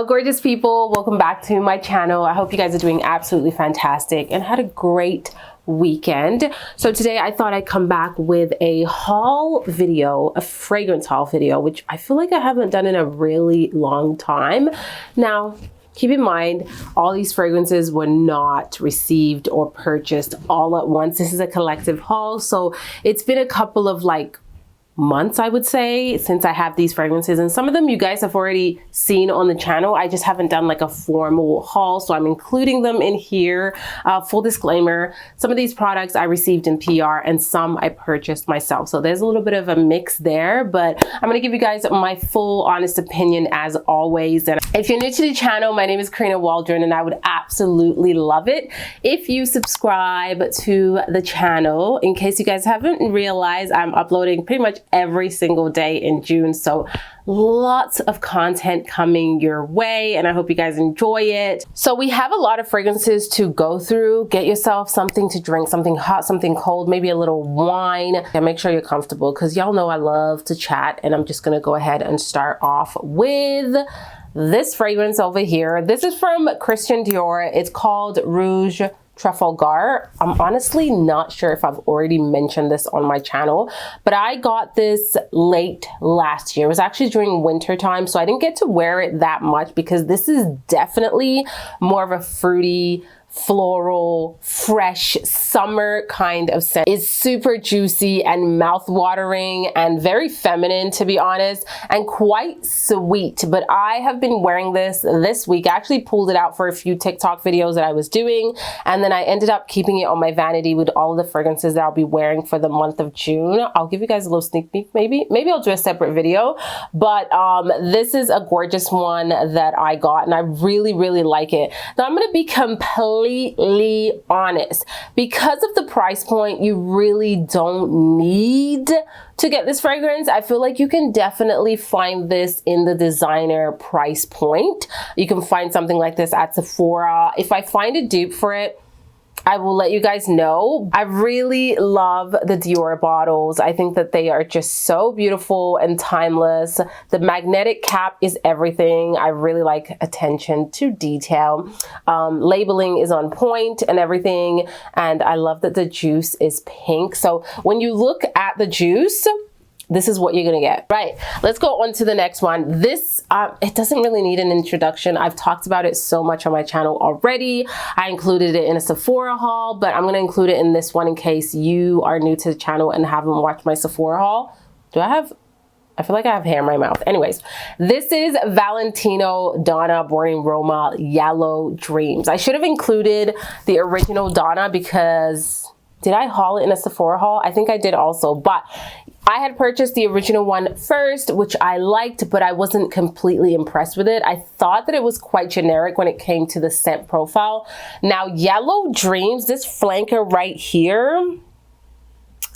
Hello gorgeous people, welcome back to my channel. I hope you guys are doing absolutely fantastic and had a great weekend. So today I thought I'd come back with a haul video, a fragrance haul video, which I feel like I haven't done in a really long time. Now, keep in mind, all these fragrances were not received or purchased all at once. This is a collective haul, so it's been a couple of months, I would say, since I have these fragrances, and some of them you guys have already seen on the channel. I just haven't done a formal haul, so I'm including them in here. Full disclaimer, some of these products I received in PR and some I purchased myself, so there's a little bit of a mix there, but I'm gonna give you guys my full honest opinion as always. And if you're new to the channel, my name is Karina Waldron, and I would absolutely love it if you subscribe to the channel. In case you guys haven't realized, I'm uploading pretty much every single day in June, so lots of content coming your way, and I hope you guys enjoy it. So we have a lot of fragrances to go through. Get yourself something to drink, something hot, something cold, maybe a little wine, and make sure you're comfortable because y'all know I love to chat. And I'm just gonna go ahead and start off with this fragrance over here. This is from Christian Dior. It's called Rouge Trafalgar. I'm honestly not sure if I've already mentioned this on my channel, but I got this late last year. It was actually during winter time, so I didn't get to wear it that much because this is definitely more of a fruity, floral, fresh summer kind of scent. It's super juicy and mouth-watering and very feminine, to be honest, and quite sweet. But I have been wearing this week. I actually pulled it out for a few TikTok videos that I was doing, and then I ended up keeping it on my vanity with all of the fragrances that I'll be wearing for the month of June. I'll give you guys a little sneak peek, maybe I'll do a separate video, but this is a gorgeous one that I got, and I really like it. Now I'm gonna be completely honest, because of the price point, you really don't need to get this fragrance. I feel like you can definitely find this in the designer price point. You can find something like this at Sephora. If I find a dupe for it, I will let you guys know. I really love the Dior bottles. I think that they are just so beautiful and timeless. The magnetic cap is everything. I really like attention to detail. Labeling is on point and everything. And I love that the juice is pink. So when you look at the juice, this is what you're gonna get. Right, let's go on to the next one. This, it doesn't really need an introduction. I've talked about it so much on my channel already. I included it in a Sephora haul, but I'm gonna include it in this one in case you are new to the channel and haven't watched my Sephora haul. I feel like I have hair in my mouth. Anyways, this is Valentino Donna Born in Roma Yellow Dreams. I should have included the original Donna because, did I haul it in a Sephora haul? I think I did also, but I had purchased the original one first, which I liked, but I wasn't completely impressed with it. I thought that it was quite generic when it came to the scent profile. Now, Yellow Dreams, this flanker right here,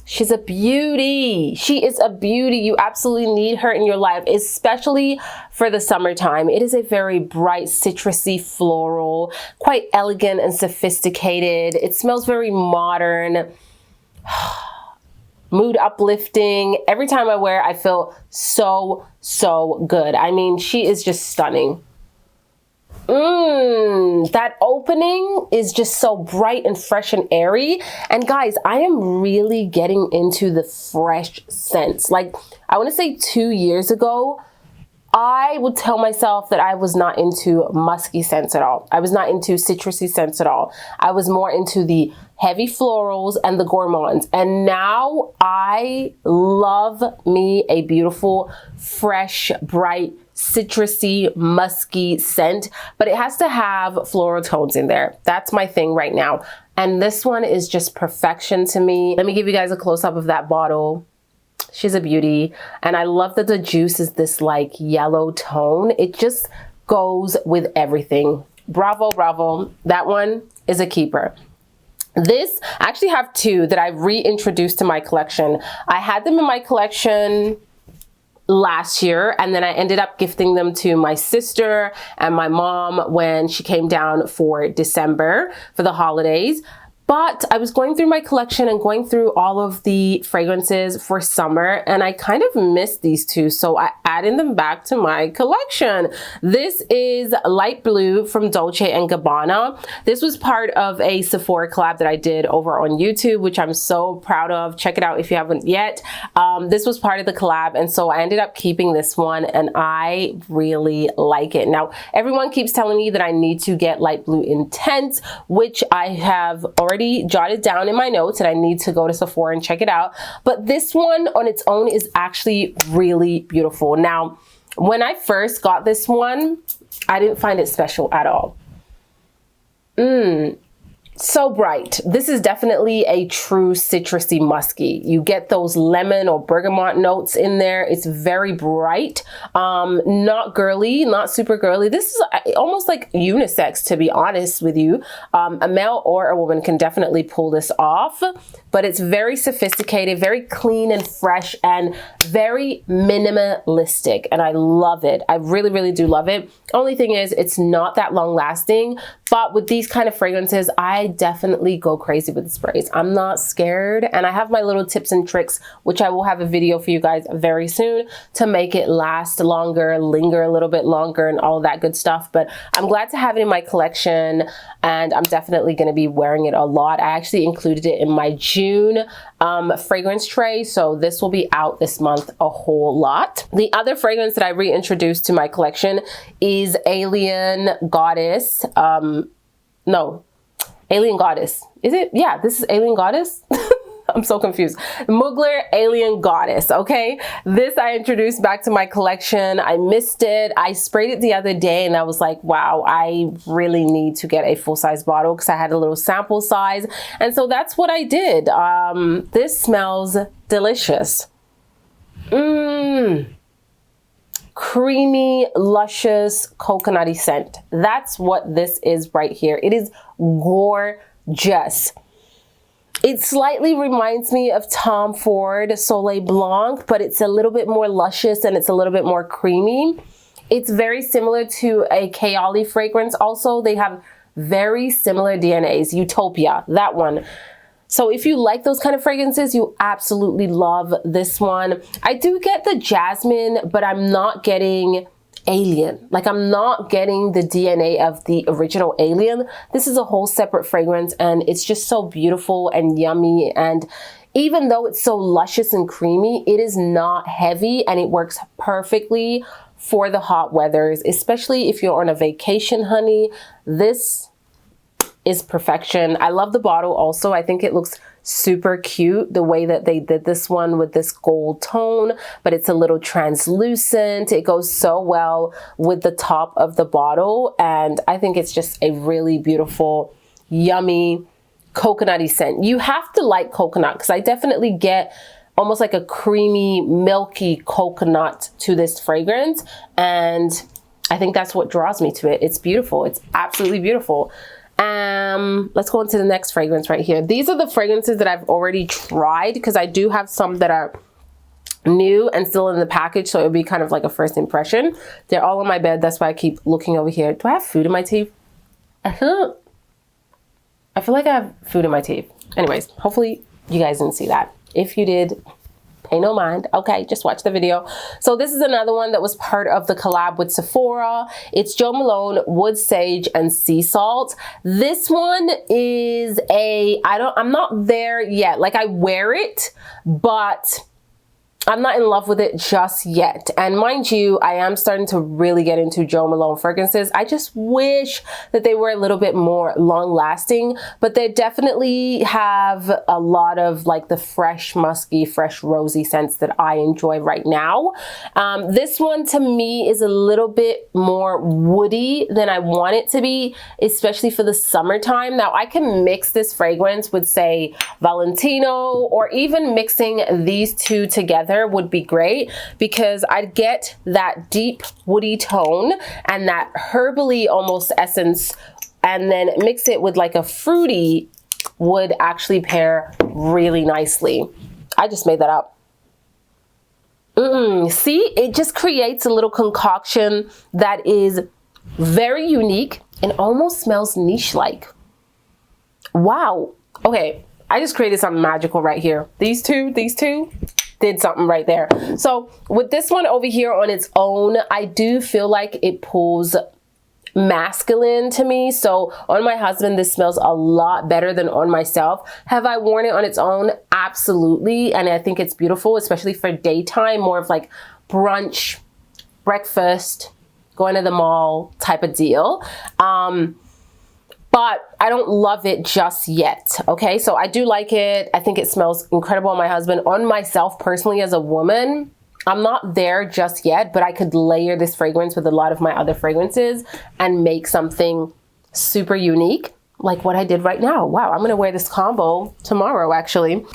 she's a beauty. She is a beauty. You absolutely need her in your life, especially for the summertime. It is a very bright, citrusy, floral, quite elegant and sophisticated. It smells very modern. Mood uplifting. Every time I wear it, I feel so good. I mean, she is just stunning. That opening is just so bright and fresh and airy. And guys, I am really getting into the fresh scents. I want to say 2 years ago, I would tell myself that I was not into musky scents at all. I was not into citrusy scents at all. I was more into the heavy florals and the gourmands. And now I love me a beautiful, fresh, bright, citrusy, musky scent, but it has to have floral tones in there. That's my thing right now. And this one is just perfection to me. Let me give you guys a close-up of that bottle. She's a beauty, and I love that the juice is this yellow tone. It just goes with everything. Bravo, bravo. That one is a keeper. This, I actually have two that I reintroduced to my collection. I had them in my collection last year, and then I ended up gifting them to my sister and my mom when she came down for December for the holidays. But I was going through my collection and going through all of the fragrances for summer, and I kind of missed these two, so I added them back to my collection. This is Light Blue from Dolce & Gabbana. This was part of a Sephora collab that I did over on YouTube, which I'm so proud of. Check it out if you haven't yet. This was part of the collab, and so I ended up keeping this one, and I really like it. Now, everyone keeps telling me that I need to get Light Blue Intense, which I have already jotted down in my notes, and I need to go to Sephora and check it out. But this one on its own is actually really beautiful. Now, when I first got this one, I didn't find it special at all. So bright. This is definitely a true citrusy musky. You get those lemon or bergamot notes in there. It's very bright, not girly, not super girly. This is almost like unisex, to be honest with you. A male or a woman can definitely pull this off, but it's very sophisticated, very clean and fresh, and very minimalistic, and I love it. I really, really do love it. Only thing is, it's not that long lasting, but with these kind of fragrances, I definitely go crazy with the sprays. I'm not scared, and I have my little tips and tricks, which I will have a video for you guys very soon to make it last longer, linger a little bit longer, and all that good stuff. But I'm glad to have it in my collection, and I'm definitely going to be wearing it a lot. I actually included it in my June fragrance tray, so this will be out this month a whole lot. The other fragrance that I reintroduced to my collection is Alien Goddess. No, Alien Goddess. Is it? Yeah, this is Alien Goddess. I'm so confused. Mugler Alien Goddess, okay? This I introduced back to my collection. I missed it. I sprayed it the other day and I was like, wow, I really need to get a full-size bottle because I had a little sample size. And so that's what I did. This smells delicious. Creamy, luscious, coconutty scent. That's what this is right here. It is gorgeous. It slightly reminds me of Tom Ford Soleil Blanc, but it's a little bit more luscious and it's a little bit more creamy. It's very similar to a Kayali fragrance. Also, they have very similar DNAs. Utopia, that one. So if you like those kind of fragrances, you absolutely love this one. I do get the jasmine, but I'm not getting Alien. Like, I'm not getting the DNA of the original Alien. This is a whole separate fragrance, and it's just so beautiful and yummy. And even though it's so luscious and creamy, it is not heavy, and it works perfectly for the hot weathers, especially if you're on a vacation, honey. This is perfection. I love the bottle also. I think it looks super cute the way that they did this one with this gold tone, but it's a little translucent. It goes so well with the top of the bottle, and I think it's just a really beautiful, yummy, coconutty scent. You have to like coconut because I definitely get almost like a creamy, milky coconut to this fragrance, and I think that's what draws me to it. It's beautiful. It's absolutely beautiful. Let's go into the next fragrance right here. These are the fragrances that I've already tried because I do have some that are new and still in the package, so it'll be kind of like a first impression. They're all on my bed. That's why I keep looking over here. Do I have food in my teeth? I feel like I have food in my teeth. Anyways, hopefully you guys didn't see that. If you did, pay no mind. Okay, just watch the video. So this is another one that was part of the collab with Sephora. It's Jo Malone Wood Sage and Sea Salt. This one is I'm not there yet. Like, I wear it, but I'm not in love with it just yet. And mind you, I am starting to really get into Jo Malone fragrances. I just wish that they were a little bit more long lasting, but they definitely have a lot of like the fresh, musky, fresh, rosy scents that I enjoy right now. This one to me is a little bit more woody than I want it to be, especially for the summertime. Now I can mix this fragrance with, say, Valentino, or even mixing these two together would be great because I'd get that deep woody tone and that herbally almost essence, and then mix it with like a fruity would actually pair really nicely. I just made that up. See, it just creates a little concoction that is very unique and almost smells niche-like. Wow. Okay, I just created something magical right here. These two did something right there. So with this one over here on its own, I do feel like it pulls masculine to me. So on my husband, this smells a lot better than on myself. Have I worn it on its own? Absolutely. And I think it's beautiful, especially for daytime, more of like brunch, breakfast, going to the mall type of deal. But I don't love it just yet, okay? So I do like it. I think it smells incredible on my husband. On myself personally as a woman, I'm not there just yet, but I could layer this fragrance with a lot of my other fragrances and make something super unique, like what I did right now. Wow, I'm gonna wear this combo tomorrow, actually.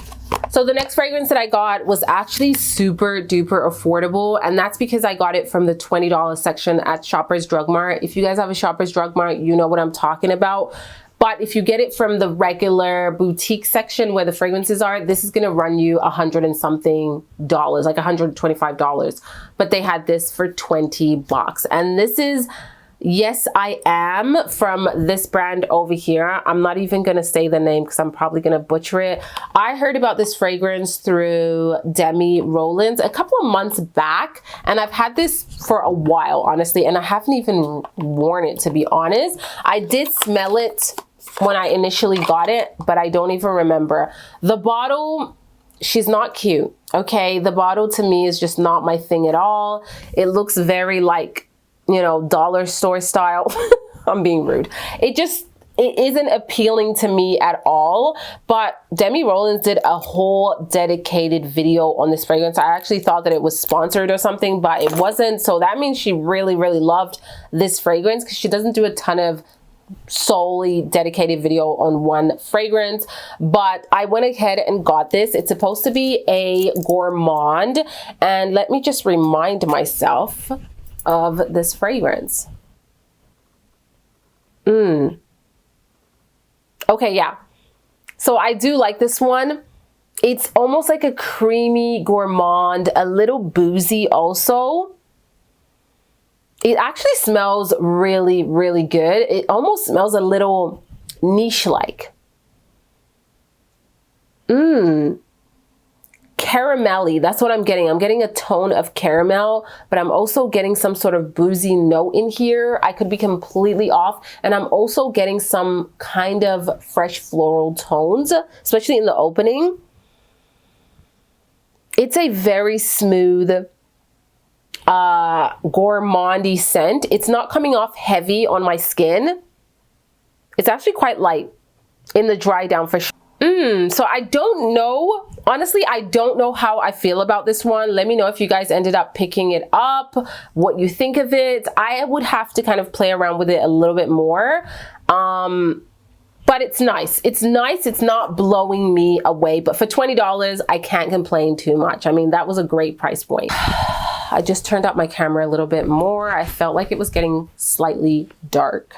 So the next fragrance that I got was actually super duper affordable, and that's because I got it from the $20 section at Shoppers Drug Mart. If you guys have a Shoppers Drug Mart, you know what I'm talking about. But if you get it from the regular boutique section where the fragrances are, this is gonna run you $100 and something, like $125. But they had this for 20 bucks. And this is Yes I Am from this brand over here. I'm not even gonna say the name because I'm probably gonna butcher it. I heard about this fragrance through Demi Rowlands a couple of months back, and I've had this for a while, honestly, and I haven't even worn it, to be honest. I did smell it when I initially got it, but I don't even remember. The bottle, she's not cute, okay? The bottle to me is just not my thing at all. It looks very like, you know, dollar store style. I'm being rude. It isn't appealing to me at all. But Demi Rowlands did a whole dedicated video on this fragrance. I actually thought that it was sponsored or something, but it wasn't. So that means she really, really loved this fragrance, because she doesn't do a ton of solely dedicated video on one fragrance. But I went ahead and got this. It's supposed to be a gourmand, and let me just remind myself of this fragrance. Okay, yeah. So I do like this one. It's almost like a creamy gourmand, a little boozy also. It actually smells really, really good. It almost smells a little niche-like. Caramelly, that's what I'm getting. I'm getting a tone of caramel, but I'm also getting some sort of boozy note in here. I could be completely off. And I'm also getting some kind of fresh floral tones, especially in the opening. It's a very smooth, gourmandy scent. It's not coming off heavy on my skin. It's actually quite light in the dry down for sure. So I don't know. Honestly, I don't know how I feel about this one. Let me know if you guys ended up picking it up, what you think of it. I would have to kind of play around with it a little bit more. But it's nice. It's nice. It's not blowing me away. But for $20, I can't complain too much. I mean, that was a great price point. I just turned up my camera a little bit more. I felt like it was getting slightly dark.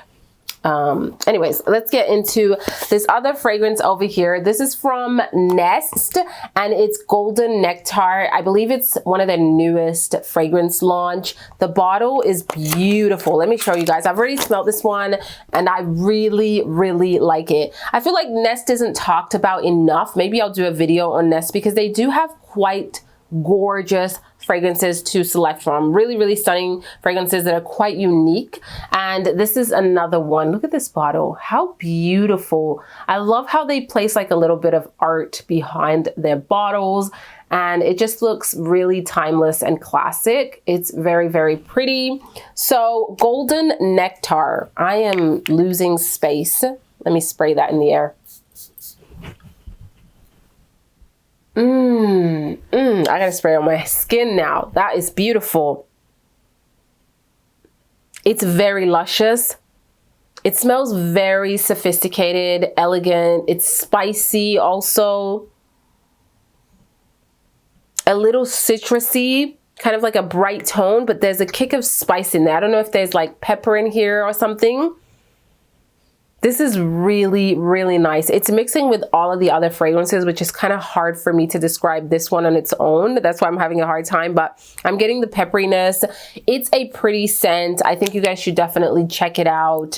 Anyways, let's get into this other fragrance over here. This is from Nest, and it's Golden Nectar. I believe it's one of their newest fragrance launch. The bottle is beautiful. Let me show you guys. I've already smelled this one, and I really, really like it. I feel like Nest isn't talked about enough. Maybe I'll do a video on Nest, because they do have quite gorgeous fragrances to select from. Really, really stunning fragrances that are quite unique. And this is another one. Look at this bottle. How beautiful. I love how they place like a little bit of art behind their bottles, and it just looks really timeless and classic. It's very, very pretty. So Golden Nectar. I am losing space. Let me spray that in the air. I gotta spray on my skin now. That is beautiful. It's very luscious. It smells very sophisticated, elegant. It's spicy also. A little citrusy, kind of like a bright tone, but there's a kick of spice in there. I don't know if there's like pepper in here or something. This is really, really nice. It's mixing with all of the other fragrances, which is kind of hard for me to describe this one on its own. That's why I'm having a hard time, but I'm getting the pepperiness. It's a pretty scent. I think you guys should definitely check it out.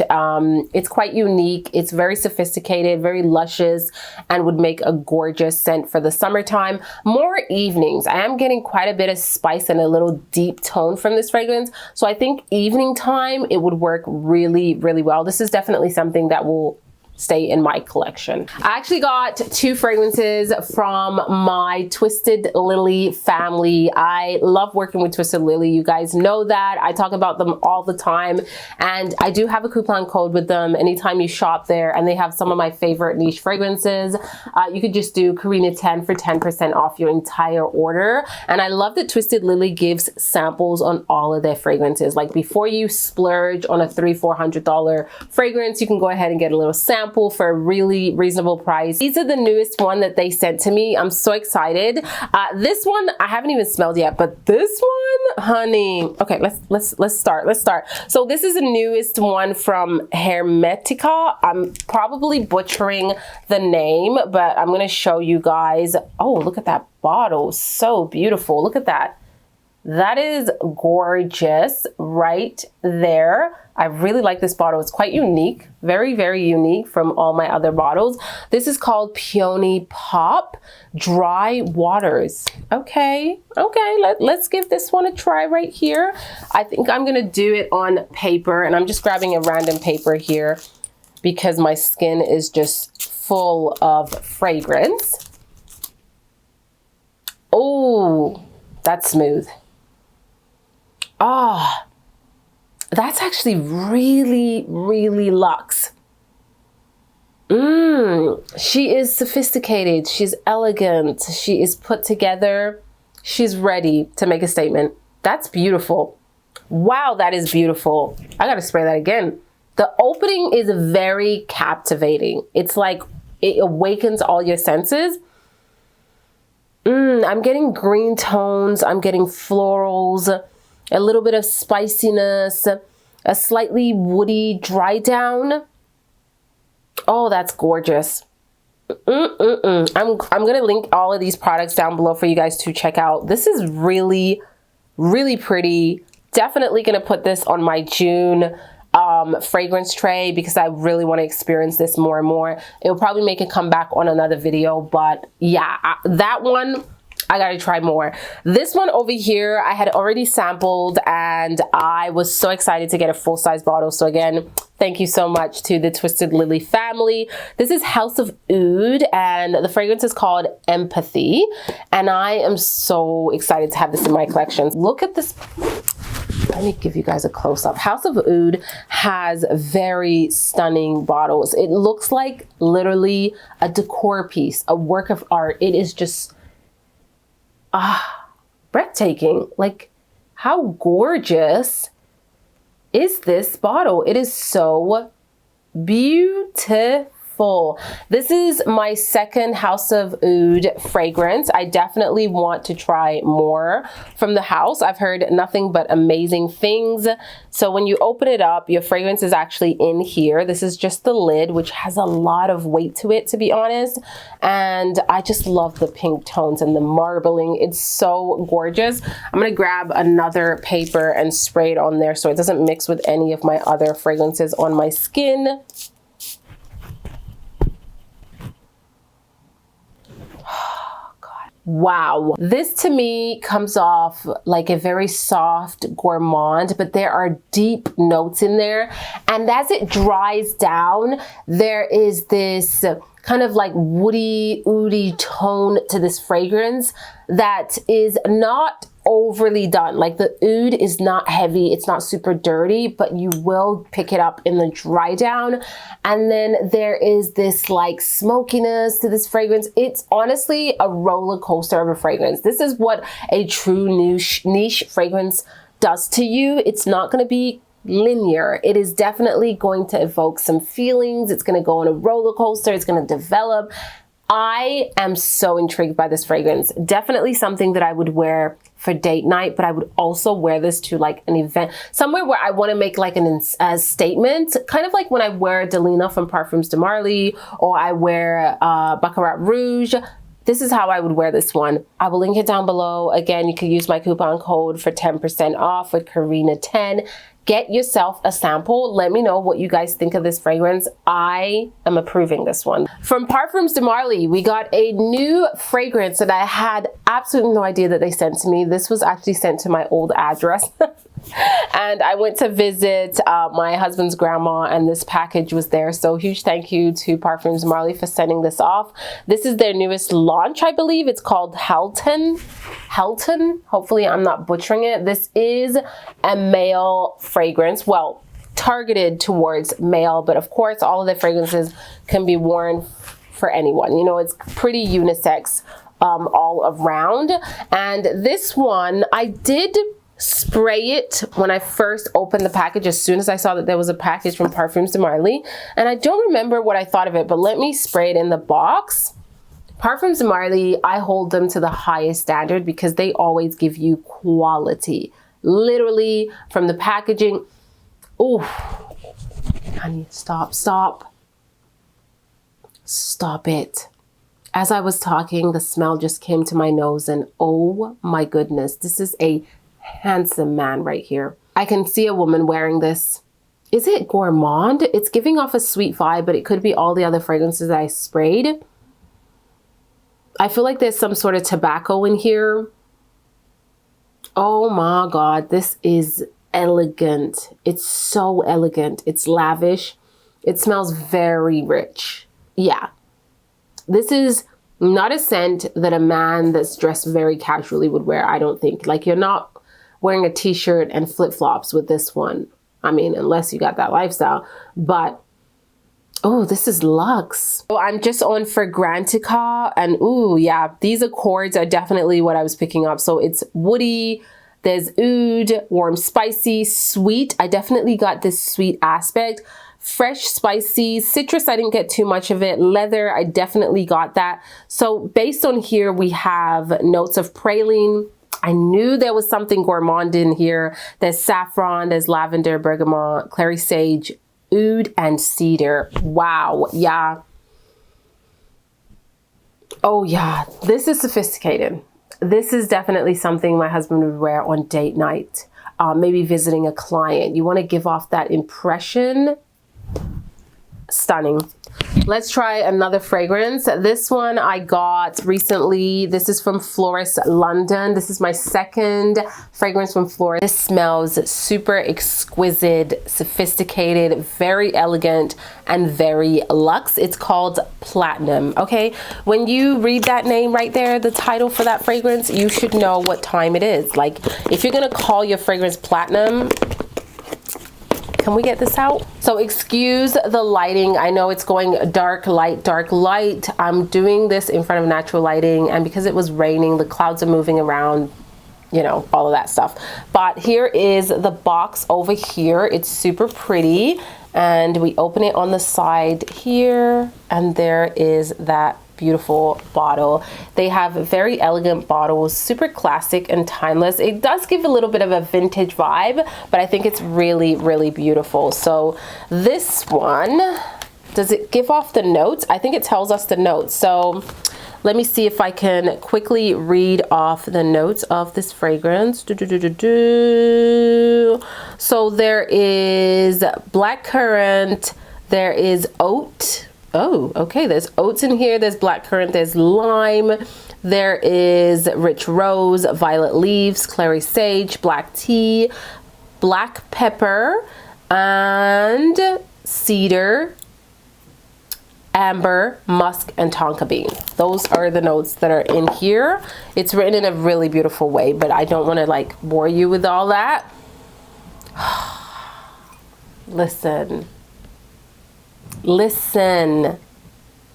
It's quite unique. It's very sophisticated, very luscious, and would make a gorgeous scent for the summertime. More evenings. I am getting quite a bit of spice and a little deep tone from this fragrance. So I think evening time, it would work really, really well. This is definitely something that will stay in my collection. I actually got 2 fragrances from my Twisted Lily family. I love working with Twisted Lily. You guys know that. I talk about them all the time, and I do have a coupon code with them anytime you shop there, and they have some of my favorite niche fragrances. You could just do Karina 10 for 10% off your entire order. And I love that Twisted Lily gives samples on all of their fragrances. Like before you splurge on a $300-400 fragrance, you can go ahead and get a little sample for a really reasonable price. These are the newest one that they sent to me. I'm so excited. This one I haven't even smelled yet, but this one, honey. Okay, let's start. So this is the newest one from Hermetica. I'm probably butchering the name, but I'm gonna show you guys. Oh, look at that bottle, so beautiful. Look at that. That is gorgeous right there. I really like this bottle. It's quite unique, very, very unique from all my other bottles. This is called Peony Pop Dry Waters. Okay, let's give this one a try right here. I think I'm gonna do it on paper, and I'm just grabbing a random paper here because my skin is just full of fragrance. Oh, that's smooth. Ah, that's actually really, really luxe. She is sophisticated. She's elegant. She is put together. She's ready to make a statement. That's beautiful. Wow, that is beautiful. I gotta spray that again. The opening is very captivating. It's like it awakens all your senses. I'm getting green tones. I'm getting florals. A little bit of spiciness, a slightly woody dry down. Oh, that's gorgeous. I'm gonna link all of these products down below for you guys to check out. This is really, really pretty. Definitely gonna put this on my June fragrance tray because I really want to experience this more and more. It'll probably make a comeback on another video, but yeah, that one, I gotta try more. This one over here, I had already sampled and I was so excited to get a full-size bottle. So again, thank you so much to the Twisted Lily family. This is House of Oud and the fragrance is called Empathy. And I am so excited to have this in my collection. Look at this. Let me give you guys a close-up. House of Oud has very stunning bottles. It looks like literally a decor piece, a work of art. It is just breathtaking. Like, how gorgeous is this bottle? It is so beautiful. This is my second House of Oud fragrance. I definitely want to try more from the house. I've heard nothing but amazing things. So when you open it up, your fragrance is actually in here. This is just the lid, which has a lot of weight to it, to be honest. And I just love the pink tones and the marbling. It's so gorgeous. I'm gonna grab another paper and spray it on there so it doesn't mix with any of my other fragrances on my skin. Wow, this to me comes off like a very soft gourmand, but there are deep notes in there. And as it dries down, there is this kind of like woody, oudy tone to this fragrance that is not overly done. Like the oud is not heavy, it's not super dirty, but you will pick it up in the dry down. And then there is this like smokiness to this fragrance. It's honestly a roller coaster of a fragrance. This is what a true niche fragrance does to you. It's not going to be linear. It is definitely going to evoke some feelings. It's going to go on a roller coaster. It's going to develop. I am so intrigued by this fragrance. Definitely something that I would wear for date night, but I would also wear this to like an event, somewhere where I want to make like a statement, kind of like when I wear Delina from Parfums de Marly, or I wear Baccarat Rouge. This is how I would wear this one. I will link it down below. Again, you can use my coupon code for 10% off with Karina10. Get yourself a sample. Let me know what you guys think of this fragrance. I am approving this one. From Parfums de Marly, we got a new fragrance that I had absolutely no idea that they sent to me. This was actually sent to my old address. And I went to visit my husband's grandma, and this package was there. So huge thank you to Parfums de Marly for sending this off. This is their newest launch, I believe. It's called Helton. Hopefully I'm not butchering it. This is a male fragrance. Well, targeted towards male, but of course all of the fragrances can be worn for anyone. You know, it's pretty unisex all around. And this one, I did spray it when I first opened the package, as soon as I saw that there was a package from Parfums de Marly, and I don't remember what I thought of it, but let me spray it in the box. Parfums de Marly, I hold them to the highest standard because they always give you quality, literally from the packaging. Oh, honey, stop it. As I was talking, the smell just came to my nose, and oh my goodness, this is a handsome man right here. I can see a woman wearing this. Is it gourmand? It's giving off a sweet vibe, but it could be all the other fragrances that I sprayed. I feel like there's some sort of tobacco in here. Oh my God, this is elegant. It's so elegant. It's lavish. It smells very rich. Yeah. This is not a scent that a man that's dressed very casually would wear, I don't think. Like, you're not wearing a t-shirt and flip-flops with this one. I mean, unless you got that lifestyle. But, oh, this is luxe. So I'm just on Fragrantica, and ooh, yeah, these accords are definitely what I was picking up. So it's woody, there's oud, warm, spicy, sweet. I definitely got this sweet aspect. Fresh, spicy, citrus, I didn't get too much of it. Leather, I definitely got that. So based on here, we have notes of praline. I knew there was something gourmand in here. There's saffron, there's lavender, bergamot, clary sage, oud, and cedar. Wow, yeah. Oh yeah, this is sophisticated. This is definitely something my husband would wear on date night. Maybe visiting a client. You want to give off that impression. Stunning. Let's try another fragrance. This one I got recently. This is from Florist London. This is my second fragrance from Florist. This smells super exquisite, sophisticated, very elegant, and very luxe. It's called Platinum, okay? When you read that name right there, the title for that fragrance, you should know what time it is. Like, if you're gonna call your fragrance Platinum, can we get this out? So excuse the lighting. I know it's going dark, light, dark, light. I'm doing this in front of natural lighting, and because it was raining, the clouds are moving around, you know, all of that stuff. But here is the box over here. It's super pretty, and we open it on the side here, and there is that beautiful bottle. They have very elegant bottles, super classic and timeless. It does give a little bit of a vintage vibe, but I think it's really, really beautiful. So this one, does it give off the notes? I think it tells us the notes. So let me see if I can quickly read off the notes of this fragrance. So there is blackcurrant, there is oat. Oh, okay, there's oats in here, there's blackcurrant, there's lime, there is rich rose, violet leaves, clary sage, black tea, black pepper, and cedar, amber, musk, and tonka bean. Those are the notes that are in here. It's written in a really beautiful way, but I don't want to like bore you with all that. Listen. Listen,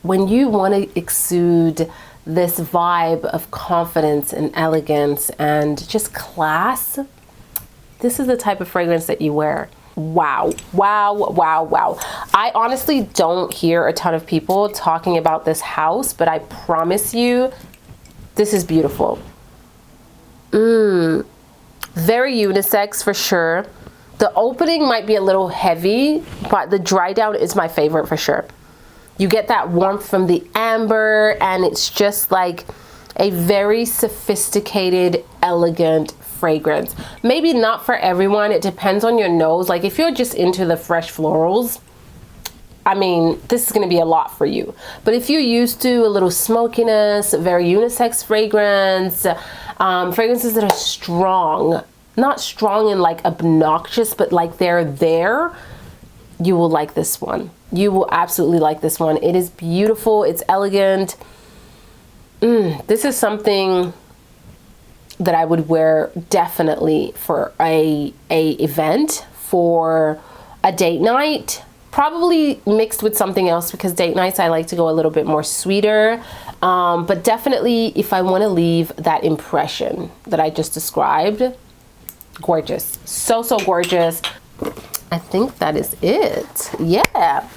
when you want to exude this vibe of confidence and elegance and just class, this is the type of fragrance that you wear. Wow, wow, wow, wow. I honestly don't hear a ton of people talking about this house, but I promise you, this is beautiful. Very unisex for sure. The opening might be a little heavy, but the dry down is my favorite for sure. You get that warmth from the amber, and it's just like a very sophisticated, elegant fragrance. Maybe not for everyone. It depends on your nose. Like if you're just into the fresh florals, I mean, this is going to be a lot for you. But if you're used to a little smokiness, very unisex fragrance, fragrances that are strong, not strong and like obnoxious, but like they're there, you will like this one. You will absolutely like this one. It is beautiful. It's elegant. This is something that I would wear definitely for a event, for a date night, probably mixed with something else, because date nights I like to go a little bit more sweeter. But definitely if I want to leave that impression that I just described, gorgeous. So gorgeous. I think that is it. Yeah.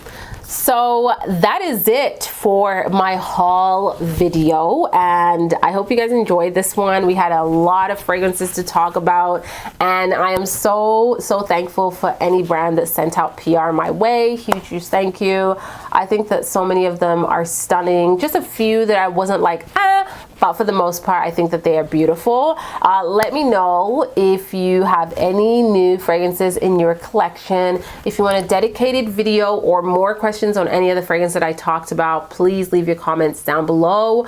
So that is it for my haul video, and I hope you guys enjoyed this one. We had a lot of fragrances to talk about, and I am so thankful for any brand that sent out PR my way. Huge thank you. I think that so many of them are stunning. Just a few that I wasn't like, but for the most part, I think that they are beautiful. Let me know if you have any new fragrances in your collection. If you want a dedicated video or more questions on any of the fragrances that I talked about, please leave your comments down below.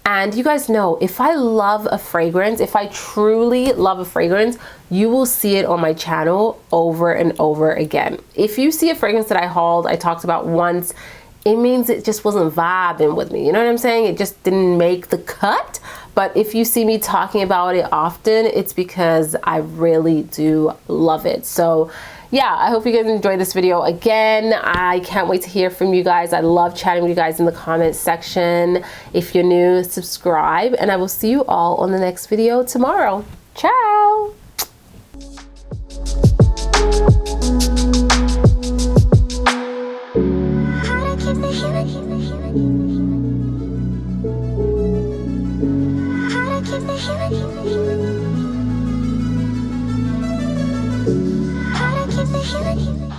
And you guys know, if I love a fragrance, if I truly love a fragrance, you will see it on my channel over and over again. If you see a fragrance that I hauled, I talked about once, it means it just wasn't vibing with me. You know what I'm saying? It just didn't make the cut. But if you see me talking about it often, it's because I really do love it. So yeah, I hope you guys enjoyed this video. Again, I can't wait to hear from you guys. I love chatting with you guys in the comments section. If you're new, subscribe, and I will see you all on the next video tomorrow. Ciao. How to keep the healing.